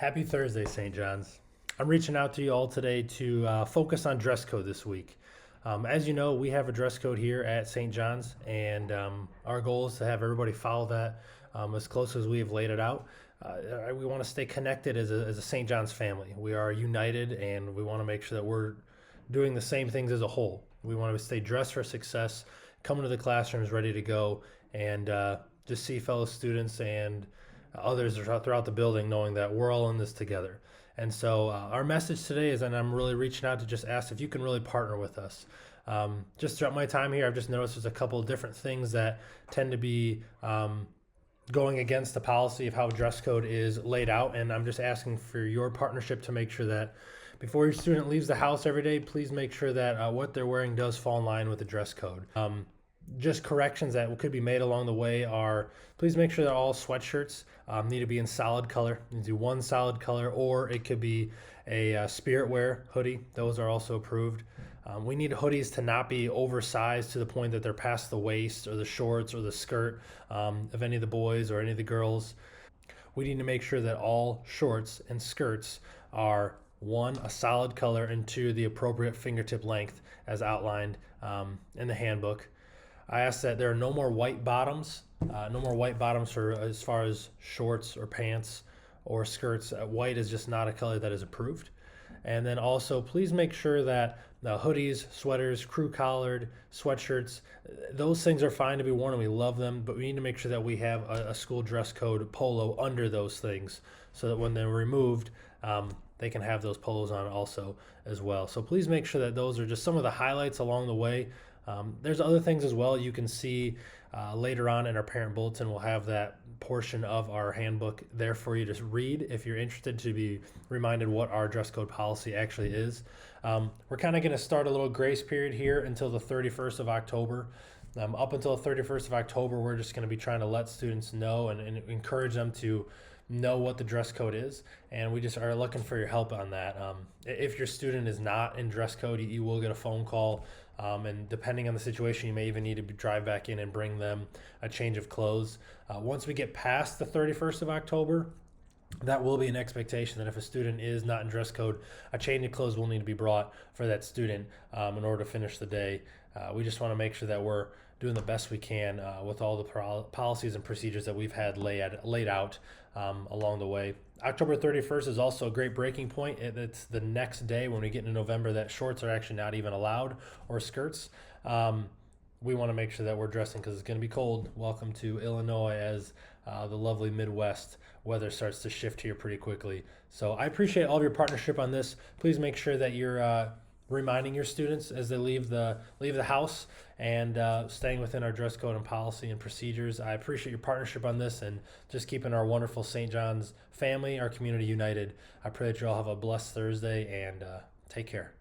Happy Thursday, St. John's. I'm reaching out to you all today to focus on dress code this week. As you know, we have a dress code here at St. John's, and our goal is to have everybody follow that as close as we have laid it out. We want to stay connected as a St. John's family. We are united, and we want to make sure that we're doing the same things as a whole. We want to stay dressed for success, come into the classrooms ready to go, and just see fellow students and others throughout the building knowing that we're all in this together. And so our message today is, and I'm really reaching out to just ask if you can really partner with us. Just throughout my time here, I've just noticed there's a couple of different things that tend to be going against the policy of how dress code is laid out. And I'm just asking for your partnership to make sure that before your student leaves the house every day, please make sure that what they're wearing does fall in line with the dress code. Just corrections that could be made along the way are, please make sure that all sweatshirts need to be in solid color. You can do one solid color, or it could be a spirit wear hoodie. Those are also approved. We need hoodies to not be oversized to the point that they're past the waist or the shorts or the skirt of any of the boys or any of the girls. We need to make sure that all shorts and skirts are, one, a solid color, and two, the appropriate fingertip length as outlined in the handbook. I ask that there are no more white bottoms, for as far as shorts or pants or skirts. White is just not a color that is approved. And then also, please make sure that hoodies, sweaters, crew collared, sweatshirts, those things are fine to be worn and we love them, but we need to make sure that we have a school dress code polo under those things so that when they're removed, they can have those polos on also as well. So please make sure that those are just some of the highlights along the way. There's other things as well you can see later on in our parent bulletin. We'll have that portion of our handbook there for you to read if you're interested to be reminded what our dress code policy actually is. We're kind of going to start a little grace period here until the 31st of October. Up until the 31st of October, we're just going to be trying to let students know and encourage them to know what the dress code is, and we just are looking for your help on that. If your student is not in dress code, you will get a phone call, and depending on the situation, you may even need to drive back in and bring them a change of clothes. Once we get past the 31st of October, that will be an expectation that if a student is not in dress code, a change of clothes will need to be brought for that student in order to finish the day. We just want to make sure that we're doing the best we can with all the policies and procedures that we've had laid out along the way. October 31st is also a great breaking point. It's the next day when we get into November that shorts are actually not even allowed, or skirts. We want to make sure that we're dressing because it's going to be cold. Welcome to Illinois, as the lovely Midwest weather starts to shift here pretty quickly. So I appreciate all of your partnership on this. Please make sure that you're reminding your students as they leave the house and staying within our dress code and policy and procedures. I appreciate your partnership on this and just keeping our wonderful St. John's family, our community united. I pray that you all have a blessed Thursday, and take care.